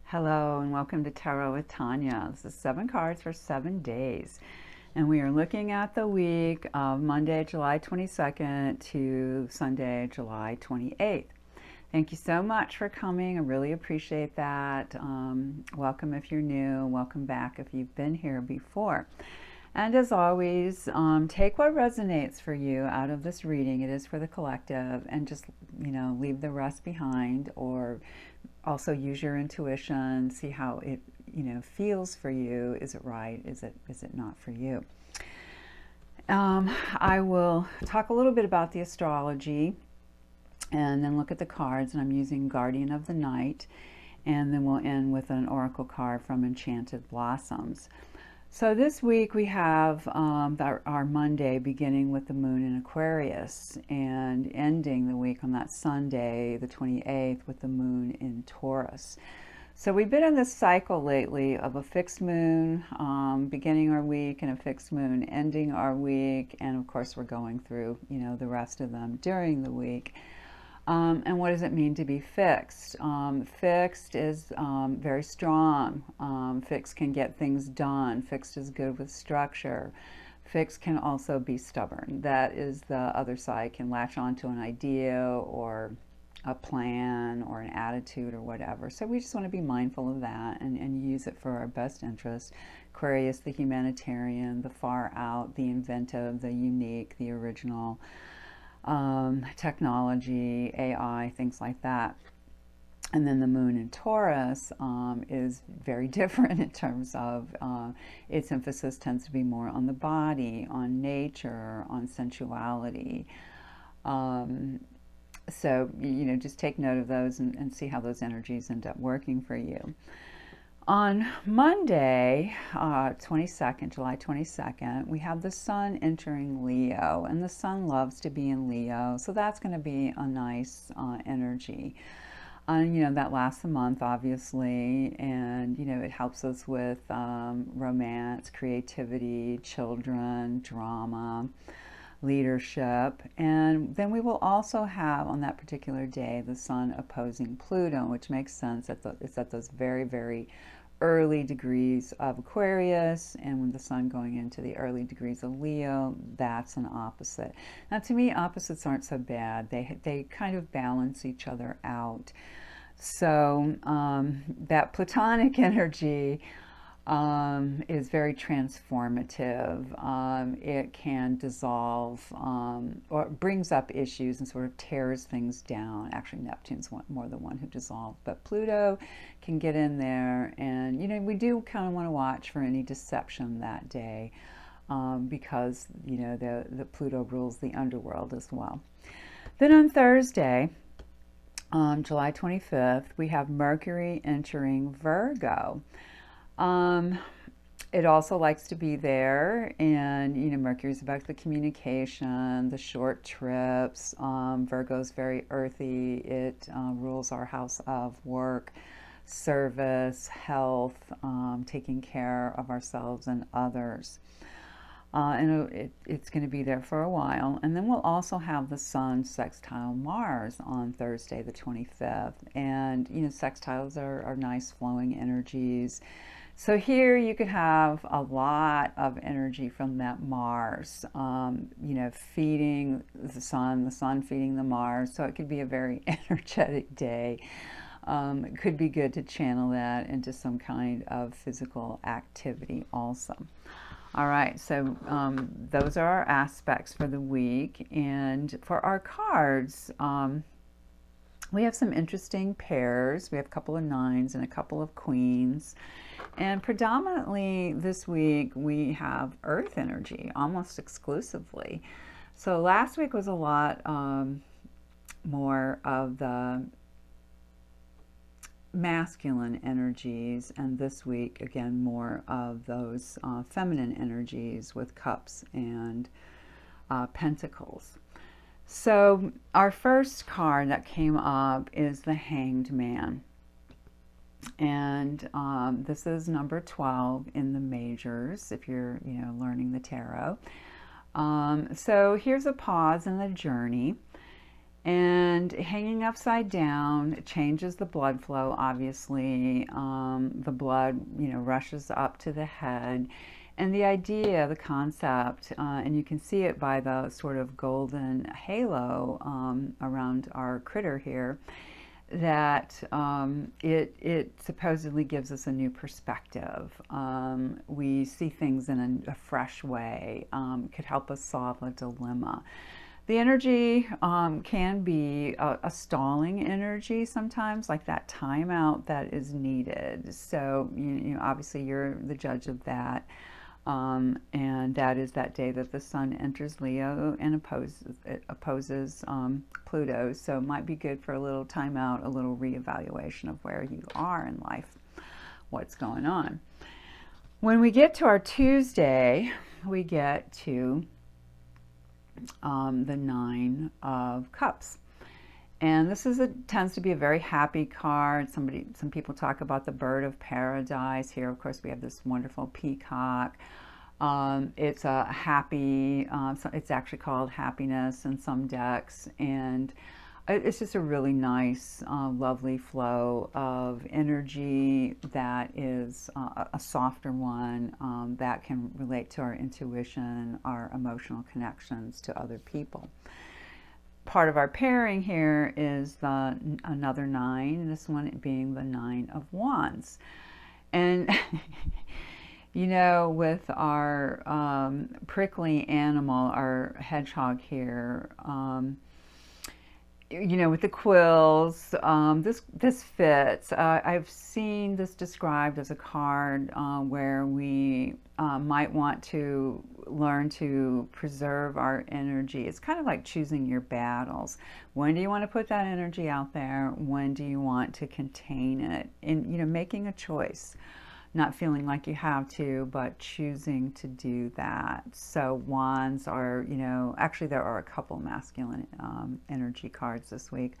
Hello and welcome to Tarot with Tanya. This is 7 cards for 7 days. And we are looking at the week of Monday, July 22nd to Sunday, July 28th. Thank you so much for coming. I really appreciate that. Welcome if you're new. Welcome back if you've been here before. And as always, take what resonates for you out of this reading. It is for the collective, and just, leave the rest behind, or also use your intuition, see how it, feels for you. Is it right? Is it not for you? I will talk a little bit about the astrology and then look at the cards, and I'm using Guardian of the Night, and then we'll end with an oracle card from Enchanted Blossoms. So this week we have our Monday beginning with the moon in Aquarius and ending the week on that Sunday, the 28th, with the moon in Taurus. So we've been in this cycle lately of a fixed moon beginning our week and a fixed moon ending our week. And of course we're going through, the rest of them during the week. And what does it mean to be fixed? Fixed is very strong. Fixed can get things done. Fixed is good with structure. Fixed can also be stubborn. That is the other side, can latch onto an idea or a plan or an attitude or whatever. So we just want to be mindful of that and use it for our best interest. Aquarius, the humanitarian, the far out, the inventive, the unique, the original. Technology, AI, things like that. And then the moon in Taurus is very different in terms of its emphasis tends to be more on the body, on nature, on sensuality. So, just take note of those and see how those energies end up working for you. On Monday, July 22nd, we have the sun entering Leo, and the sun loves to be in Leo, so that's going to be a nice energy. That lasts a month, obviously, and, it helps us with romance, creativity, children, drama, leadership. And then we will also have on that particular day the sun opposing Pluto, which makes sense. It's at those very, very early degrees of Aquarius, and when the sun going into the early degrees of Leo, that's an opposite. Now, to me, opposites aren't so bad. They kind of balance each other out. So that Platonic energy is very transformative. It can dissolve or brings up issues and sort of tears things down. Actually, Neptune's more the one who dissolved, but Pluto can get in there, and we do kind of want to watch for any deception that day because the Pluto rules the underworld as well. Then on Thursday, July 25th, we have Mercury entering Virgo. It also likes to be there, and Mercury's about the communication, the short trips. Virgo's very earthy. It rules our house of work, service, health, taking care of ourselves and others. And it's going to be there for a while. And then we'll also have the sun sextile Mars on Thursday the 25th. And, sextiles are nice flowing energies. So here you could have a lot of energy from that Mars, feeding the sun feeding the Mars. So it could be a very energetic day. It could be good to channel that into some kind of physical activity also. All right, so those are our aspects for the week. And for our cards, we have some interesting pairs. We have a couple of nines and a couple of queens. And predominantly this week, we have earth energy, almost exclusively. So last week was a lot more of the masculine energies, and this week again more of those feminine energies with cups and pentacles. So our first card that came up is the Hanged Man. And this is number 12 in the majors if you're, learning the tarot. So here's a pause in the journey. And hanging upside down changes the blood flow, obviously. The blood, rushes up to the head. And the idea, the concept, and you can see it by the sort of golden halo around our critter here, that it supposedly gives us a new perspective. We see things in a fresh way. Could help us solve a dilemma. The energy can be a stalling energy sometimes, like that timeout that is needed. So, obviously you're the judge of that. And that is that day that the sun enters Leo and opposes Pluto. So it might be good for a little timeout, a little reevaluation of where you are in life, what's going on. When we get to our Tuesday, we get to the Nine of Cups. And this tends to be a very happy card. Some people talk about the bird of paradise. Here, of course, we have this wonderful peacock. It's a happy, so it's actually called happiness in some decks. And it's just a really nice, lovely flow of energy that is a softer one that can relate to our intuition, our emotional connections to other people. Part of our pairing here is another 9, this one being the 9 of Wands. And, with our prickly animal, our hedgehog here, with the quills, this fits. I've seen this described as a card where we might want to learn to preserve our energy. It's kind of like choosing your battles. When do you want to put that energy out there? When do you want to contain it? And, making a choice. Not feeling like you have to, but choosing to do that. So wands are, actually there are a couple masculine energy cards this week.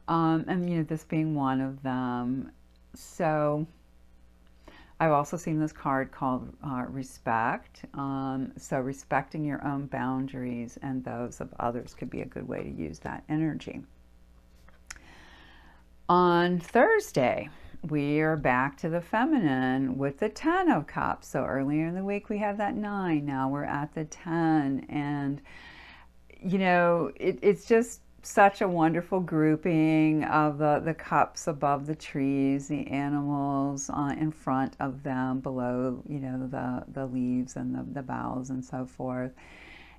And, this being one of them. So I've also seen this card called respect. So respecting your own boundaries and those of others could be a good way to use that energy. On Thursday, we are back to the feminine with the 10 of Cups. So earlier in the week we had that 9. Now we're at the 10. And, it's just such a wonderful grouping of the cups above the trees, the animals in front of them, below, the leaves and the boughs and so forth.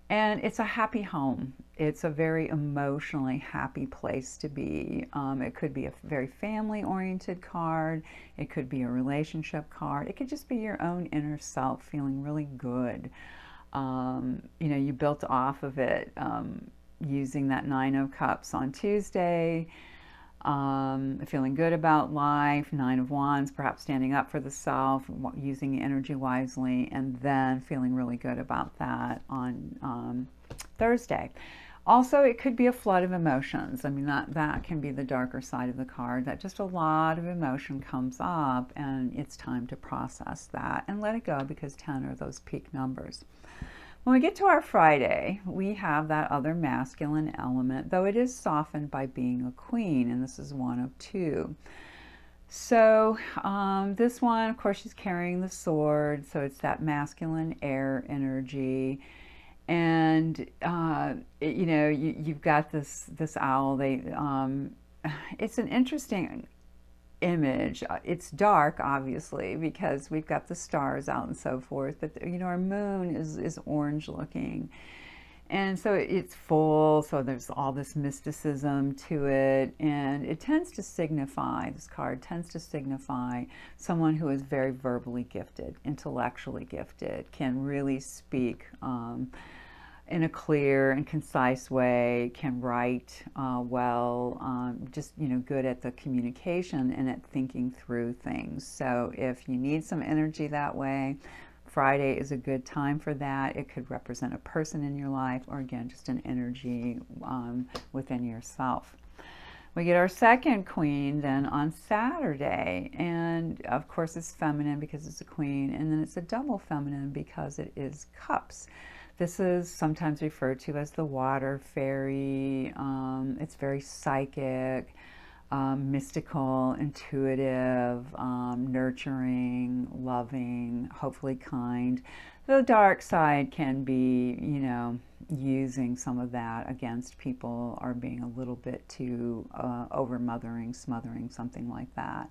And it's a happy home. It's a very emotionally happy place to be. It could be a very family-oriented card. It could be a relationship card. It could just be your own inner self feeling really good. You built off of it using that 9 of Cups on Tuesday. Feeling good about life, 9 of Wands, perhaps standing up for the self, using energy wisely, and then feeling really good about that on Thursday. Also, it could be a flood of emotions. I mean, that can be the darker side of the card, that just a lot of emotion comes up, and it's time to process that and let it go, because 10 are those peak numbers. When we get to our Friday, we have that other masculine element, though it is softened by being a queen, and this is one of 2. So this one, of course, she's carrying the sword, so it's that masculine air energy. And, you've got this owl. It's an interesting image. It's dark, obviously, because we've got the stars out and so forth, but our moon is orange looking, and so it's full, so there's all this mysticism to it, and it tends to signify, this card tends to signify someone who is very verbally gifted, intellectually gifted, can really speak in a clear and concise way, can write well, just good at the communication and at thinking through things. So if you need some energy that way, Friday is a good time for that. It could represent a person in your life, or again, just an energy within yourself. We get our second queen then on Saturday, and of course it's feminine because it's a queen, and then it's a double feminine because it is cups. This is sometimes referred to as the water fairy. It's very psychic, mystical, intuitive, nurturing, loving, hopefully kind. The dark side can be, using some of that against people, or being a little bit too over-mothering, smothering, something like that.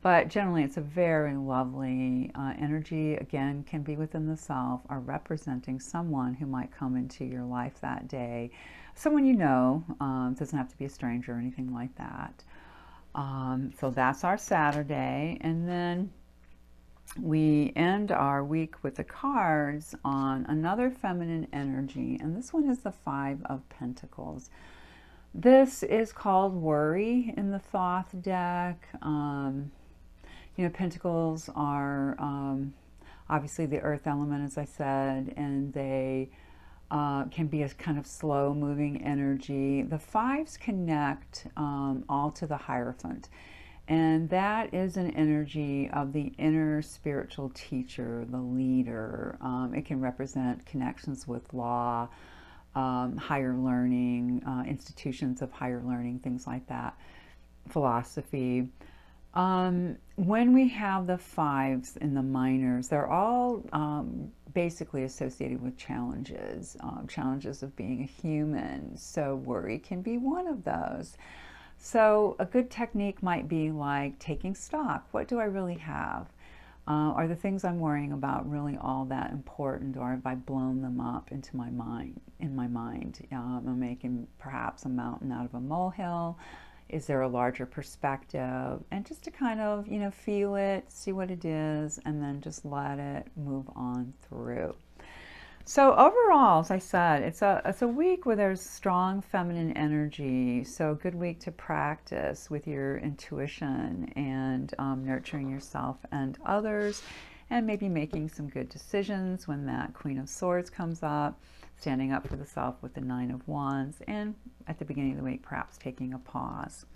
But generally, it's a very lovely energy. Again, can be within the self, or representing someone who might come into your life that day. Someone you know, doesn't have to be a stranger or anything like that. So that's our Saturday. And then we end our week with the cards on another feminine energy. And this one is the Five of Pentacles. This is called worry in the Thoth deck. Pentacles are obviously the earth element, as I said, and they can be a kind of slow moving energy. The fives connect all to the Hierophant, and that is an energy of the inner spiritual teacher, the leader. It can represent connections with law, higher learning, institutions of higher learning, things like that, philosophy. When we have the fives in the minors, they're all basically associated with challenges, challenges of being a human. So worry can be one of those. So a good technique might be like taking stock. What do I really have? Are the things I'm worrying about really all that important, or have I blown them up into my mind? I'm making perhaps a mountain out of a molehill. Is there a larger perspective? And just to kind of, feel it, see what it is, and then just let it move on through. So overall, as I said, it's a week where there's strong feminine energy. So a good week to practice with your intuition and nurturing yourself and others, and maybe making some good decisions when that Queen of Swords comes up, standing up for the self with the Nine of Wands, and at the beginning of the week, perhaps taking a pause.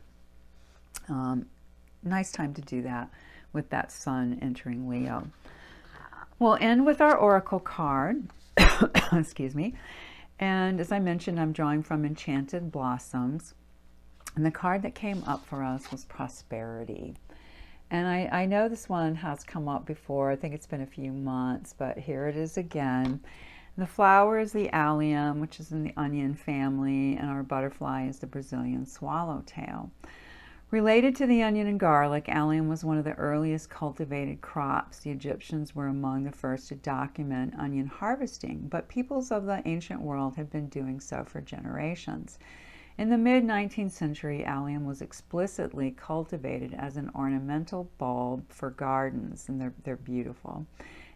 Nice time to do that with that Sun entering Leo. We'll end with our Oracle card. Excuse me. And as I mentioned, I'm drawing from Enchanted Blossoms. And the card that came up for us was Prosperity. And I know this one has come up before. I think it's been a few months, but here it is again. The flower is the allium, which is in the onion family, and our butterfly is the Brazilian swallowtail. Related to the onion and garlic, allium was one of the earliest cultivated crops. The Egyptians were among the first to document onion harvesting, but peoples of the ancient world have been doing so for generations. In the mid-19th century, allium was explicitly cultivated as an ornamental bulb for gardens, and they're beautiful.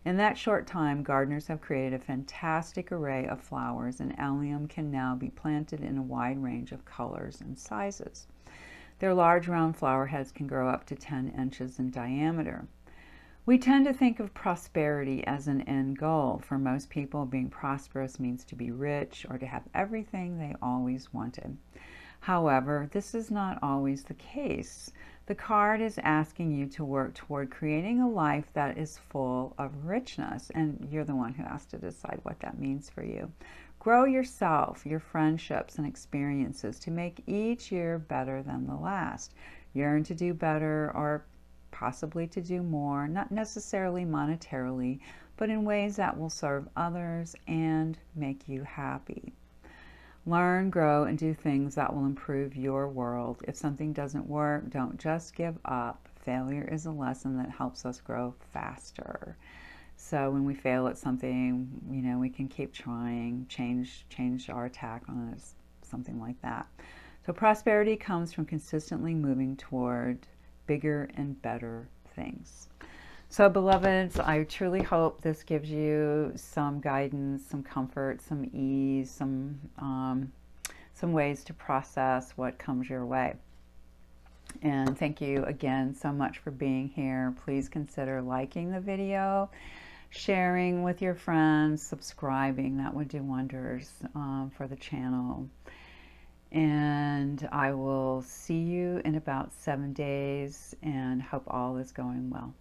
In that short time, gardeners have created a fantastic array of flowers, and allium can now be planted in a wide range of colors and sizes. Their large round flower heads can grow up to 10 inches in diameter. We tend to think of prosperity as an end goal. For most people, being prosperous means to be rich or to have everything they always wanted. However, this is not always the case. The card is asking you to work toward creating a life that is full of richness, and you're the one who has to decide what that means for you. Grow yourself, your friendships, and experiences to make each year better than the last. Yearn to do better, or possibly to do more, not necessarily monetarily, but in ways that will serve others and make you happy. Learn, grow, and do things that will improve your world. If something doesn't work, don't just give up. Failure is a lesson that helps us grow faster. So when we fail at something, we can keep trying, change our attack on it, something like that. So prosperity comes from consistently moving toward bigger and better things. So beloveds, I truly hope this gives you some guidance, some comfort, some ease, some ways to process what comes your way. And thank you again so much for being here. Please consider liking the video, sharing with your friends, subscribing. That would do wonders for the channel. And I will see you in about 7 days, and hope all is going well.